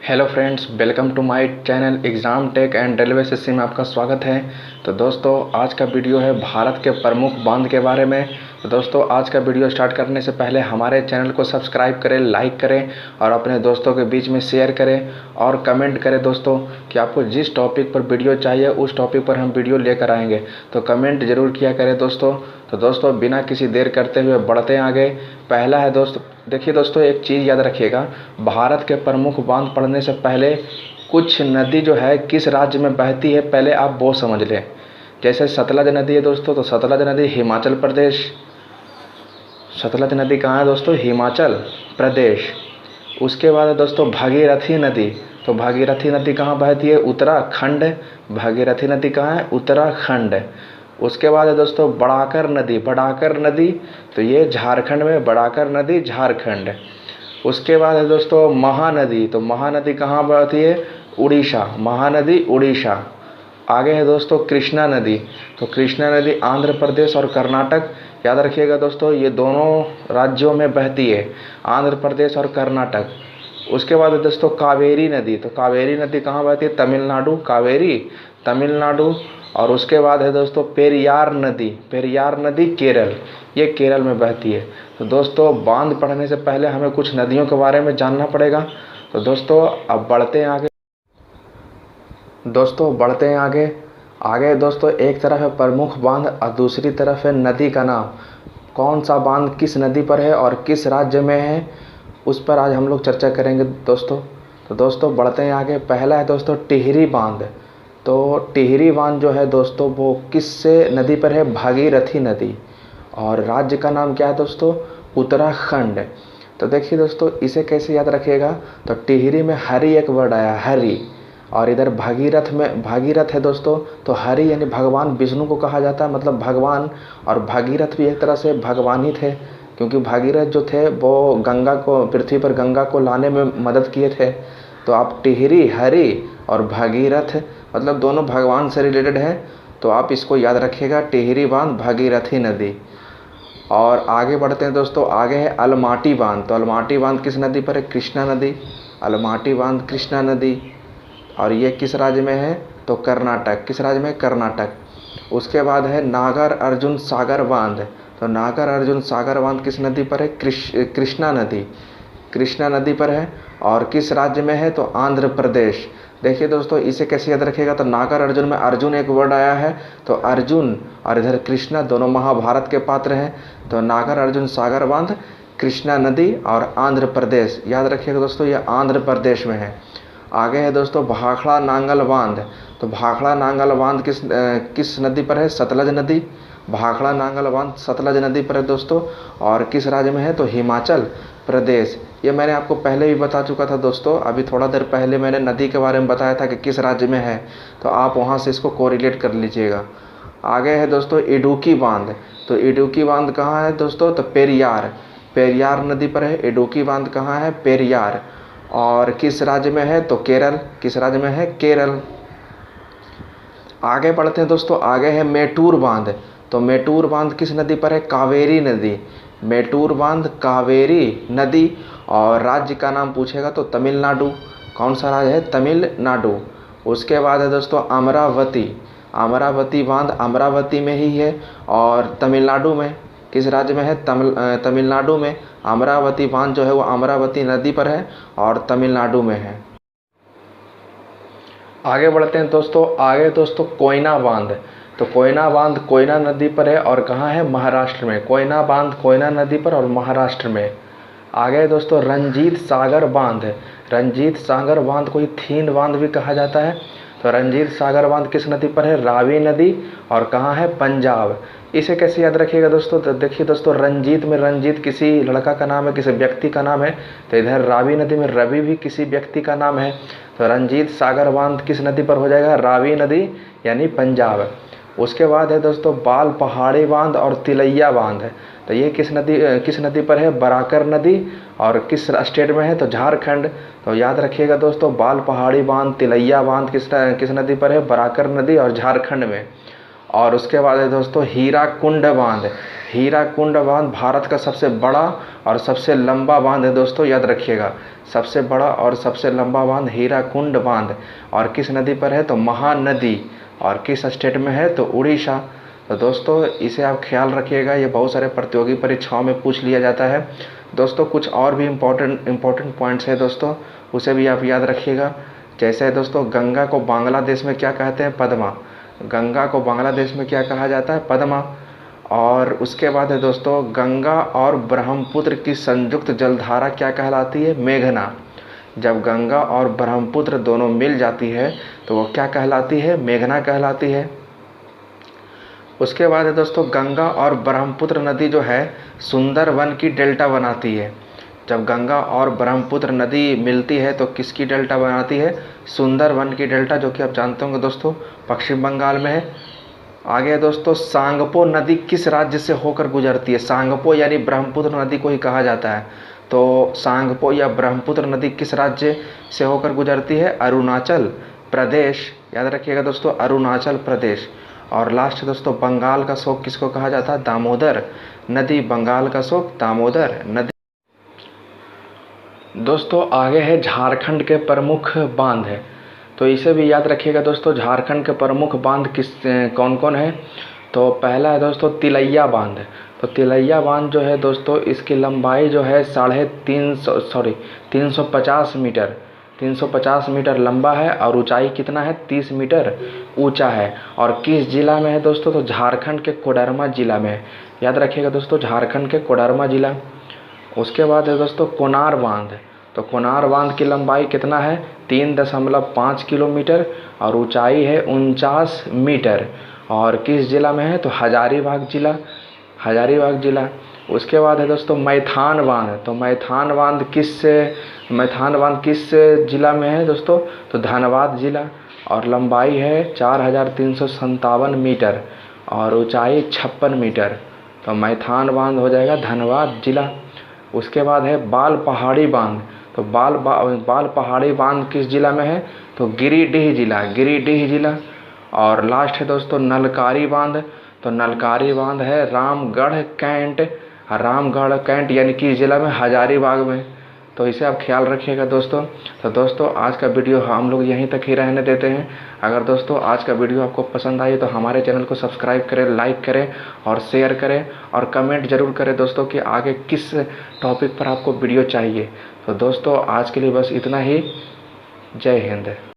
Hello friends, welcome to my channel exam tech and railway system में आपका स्वागत है। तो दोस्तों, आज का वीडियो है भारत के प्रमुख बांध के बारे में। तो दोस्तों, आज का वीडियो स्टार्ट करने से पहले हमारे चैनल को सब्सक्राइब करें, लाइक करें और अपने दोस्तों के बीच में शेयर करें और कमेंट करें दोस्तों कि आपको जिस टॉपिक पर वीडियो चाहिए उस टॉपिक पर हम वीडियो लेकर आएंगे। तो कमेंट ज़रूर किया करें दोस्तों। तो दोस्तों, बिना किसी देर करते हुए बढ़ते हैं आगे। पहला है दोस्तों, देखिए दोस्तों, एक चीज़ याद रखिएगा, भारत के प्रमुख बांध पढ़ने से पहले कुछ नदी जो है किस राज्य में बहती है पहले आप वो समझ लें। जैसे सतलज नदी है दोस्तों, तो सतलज नदी हिमाचल प्रदेश। सतलज नदी कहाँ है दोस्तों? हिमाचल प्रदेश। उसके बाद है दोस्तों भागीरथी नदी। तो भागीरथी नदी कहाँ बहती है? उत्तराखंड। भागीरथी नदी कहाँ है? उत्तराखंड। उसके बाद है दोस्तों बड़ाकर नदी। बड़ाकर नदी तो ये झारखंड में, बड़ाकर नदी झारखंड। उसके बाद है दोस्तों महानदी। तो महानदी कहाँ बहती है? उड़ीसा। महानदी उड़ीसा। आगे है दोस्तों कृष्णा नदी। तो कृष्णा नदी आंध्र प्रदेश और कर्नाटक। याद रखिएगा दोस्तों, ये दोनों राज्यों में बहती है, आंध्र प्रदेश और कर्नाटक। उसके बाद है दोस्तों कावेरी नदी। तो कावेरी नदी कहाँ बहती है? तमिलनाडु। कावेरी तमिलनाडु। और उसके बाद है दोस्तों पेरियार नदी। पेरियार नदी केरल, ये केरल में बहती है। तो दोस्तों, बांध पढ़ने से पहले हमें कुछ नदियों के बारे में जानना पड़ेगा। तो दोस्तों अब बढ़ते हैं आगे। आगे दोस्तों, एक तरफ है प्रमुख बांध और दूसरी तरफ है नदी का नाम। कौन सा बांध किस नदी पर है और किस राज्य में है, उस पर आज हम लोग चर्चा करेंगे दोस्तों। तो दोस्तों बढ़ते हैं आगे। पहला है दोस्तों टिहरी बांध। तो टिहरी बांध जो है दोस्तों वो किससे नदी पर है? भागीरथी नदी। और राज्य का नाम क्या है दोस्तों? उत्तराखंड। तो देखिए दोस्तों, इसे कैसे याद रखिएगा। तो टिहरी में हरि एक वर्ड आया, हरि। और इधर भागीरथ में, भागीरथ है दोस्तों, तो हरि यानी भगवान विष्णु को कहा जाता है, मतलब भगवान। और भागीरथ भी एक तरह से भगवान ही थे, क्योंकि भागीरथ जो थे वो गंगा को, पृथ्वी पर गंगा को लाने में मदद किए थे। तो आप टिहरी, हरि और भागीरथ, मतलब दोनों भगवान से रिलेटेड है। तो आप इसको याद रखिएगा, टिहरी बांध, भागीरथी नदी। और आगे बढ़ते हैं दोस्तों। आगे है अलमाटी बांध। तो अलमाटी बांध किस नदी पर है? कृष्णा नदी। अलमाटी बांध कृष्णा नदी। और ये किस राज्य में है? तो कर्नाटक। किस राज्य में? कर्नाटक। उसके बाद है नागर अर्जुन सागर बांध। तो नागर अर्जुन सागर बांध किस नदी पर है? कृष्णा नदी। कृष्णा नदी पर है। और किस राज्य में है? तो आंध्र प्रदेश। देखिए दोस्तों, इसे कैसे याद रखिएगा। तो नागर अर्जुन में अर्जुन एक वर्ड आया है, तो अर्जुन और इधर कृष्णा दोनों महाभारत के पात्र हैं। तो नागर अर्जुन सागर बांध कृष्णा नदी और आंध्र प्रदेश, याद रखिएगा दोस्तों, ये आंध्र प्रदेश में है। आगे है दोस्तों भाखड़ा नांगल बांध। तो भाखड़ा नांगल बांध किस नदी पर है? सतलज नदी। भाखड़ा नांगल बांध सतलज नदी पर है दोस्तों। और किस राज्य में है? तो हिमाचल प्रदेश। ये मैंने आपको पहले भी बता चुका था दोस्तों, अभी थोड़ा देर पहले मैंने नदी के बारे में बताया था कि किस राज्य में है, तो आप वहाँ से इसको कोरिलेट कर लीजिएगा। आगे है दोस्तों इडुक्की बांध। तो इडुक्की बांध कहाँ है दोस्तों? तो पेरियार, पेरियार नदी पर है। इडुक्की बांध कहाँ है? पेरियार। और किस राज्य में है? तो केरल। किस राज्य में है? केरल। आगे बढ़ते हैं दोस्तों। आगे है मेटूर बांध। तो मेटूर बांध किस नदी पर है? कावेरी नदी। मेटूर बांध कावेरी नदी। और राज्य का नाम पूछेगा तो तमिलनाडु। कौन सा राज्य है? तमिलनाडु। उसके बाद है दोस्तों अमरावती। अमरावती बांध अमरावती में ही है और तमिलनाडु में। किस राज्य में है? तमिलनाडु में। अमरावती बांध जो है वो अमरावती नदी पर है और तमिलनाडु में है। आगे बढ़ते हैं दोस्तों। आगे दोस्तों कोयना बांध। तो कोयना बांध कोयना नदी पर है और कहाँ है? महाराष्ट्र में। कोयना बांध कोयना नदी पर और महाराष्ट्र में। आगे दोस्तों रंजीत सागर बांध। रंजीत सागर बांध को थीन बांध भी कहा जाता है। तो रंजीत सागर बांध किस नदी पर है? रावी नदी। और कहाँ है? पंजाब। इसे कैसे याद रखिएगा दोस्तों? तो देखिए दोस्तों, रंजीत में रंजीत किसी लड़का का नाम है, किसी व्यक्ति का नाम है। तो इधर रावी नदी में रवि भी किसी व्यक्ति का नाम है। तो रंजीत सागर बांध किस नदी पर हो जाएगा? रावी नदी यानी पंजाब। उसके बाद है दोस्तों बाल पहाड़ी बांध और तिलैया बांध। तो ये किस नदी पर है? बराकर नदी। और किस स्टेट में है? तो झारखंड। तो याद रखिएगा दोस्तों, बाल पहाड़ी बांध, तिलैया बांध किस नदी पर है? बराकर नदी और झारखंड में। और उसके बाद है दोस्तों हीराकुंड बांध। हीराकुंड बांध भारत का सबसे बड़ा और सबसे लंबा बांध है दोस्तों, याद रखिएगा। सबसे बड़ा और सबसे लंबा बांध हीराकुंड बांध। और किस नदी पर है? तो महानदी। और किस स्टेट में है? तो उड़ीसा। तो दोस्तों इसे आप ख्याल रखिएगा, ये बहुत सारे प्रतियोगी परीक्षाओं में पूछ लिया जाता है। दोस्तों कुछ और भी इम्पोर्टेंट पॉइंट्स है दोस्तों, उसे भी आप याद रखिएगा। जैसे है दोस्तों, गंगा को बांग्लादेश में क्या कहते हैं? पद्मा। गंगा को बांग्लादेश में क्या कहा जाता है? पद्मा। और उसके बाद है दोस्तों, गंगा और ब्रह्मपुत्र की संयुक्त जलधारा क्या कहलाती है? मेघना। जब गंगा और ब्रह्मपुत्र दोनों मिल जाती है तो वो क्या कहलाती है? मेघना कहलाती है। उसके बाद है दोस्तों, गंगा और ब्रह्मपुत्र नदी जो है सुंदरवन की डेल्टा बनाती है। जब गंगा और ब्रह्मपुत्र नदी मिलती है तो किसकी डेल्टा बनाती है? सुंदरवन की डेल्टा, जो कि आप जानते होंगे दोस्तों पश्चिम बंगाल में है। आगे है दोस्तों, सांगपो नदी किस राज्य से होकर गुजरती है? सांगपो यानी ब्रह्मपुत्र नदी को ही कहा जाता है। तो सांगपो या ब्रह्मपुत्र नदी किस राज्य से होकर गुजरती है? अरुणाचल प्रदेश। याद रखिएगा दोस्तों, अरुणाचल प्रदेश। और लास्ट दोस्तों, बंगाल का शोक किसको कहा जाता है? दामोदर नदी। बंगाल का शोक दामोदर नदी। दोस्तों आगे है झारखंड के प्रमुख बांध है, तो इसे भी याद रखिएगा दोस्तों। झारखंड के प्रमुख बांध कौन कौन है? तो पहला है दोस्तों तिलैया बांध। तो तिलैया बांध जो है दोस्तों, इसकी लंबाई जो है 350 मीटर 350 मीटर लंबा है और ऊंचाई कितना है? 30 मीटर ऊंचा है। और किस जिला में है दोस्तों? तो झारखंड के कोडरमा जिला में है। याद रखिएगा दोस्तों, झारखंड के कोडरमा जिला। उसके बाद है दोस्तों कोनार बांध। तो कोनार बांध की लंबाई कितना है? 3.5 किलोमीटर और ऊंचाई है 49 मीटर। और किस जिला में है? तो हजारीबाग जिला। उसके बाद है दोस्तों मैथान बांध। तो मैथान बांध किस जिला में है दोस्तों? तो धनबाद जिला। और लंबाई है 4357 मीटर और ऊंचाई 56 मीटर। तो मैथान बांध हो जाएगा धनबाद जिला। उसके बाद है बाल पहाड़ी बांध। तो बाल पहाड़ी बांध किस जिला में है? तो गिरिडीह जिला। और लास्ट है दोस्तों नलकारी बांध। तो नलकारी बांध है रामगढ़ कैंट यानी कि जिला में? हजारीबाग में। तो इसे आप ख्याल रखिएगा दोस्तों। तो दोस्तों आज का वीडियो हम लोग यहीं तक ही रहने देते हैं। अगर दोस्तों आज का वीडियो आपको पसंद आई तो हमारे चैनल को सब्सक्राइब करें, लाइक करें और शेयर करें और कमेंट जरूर करें दोस्तों कि आगे किस टॉपिक पर आपको वीडियो चाहिए। तो दोस्तों आज के लिए बस इतना ही। जय हिंद।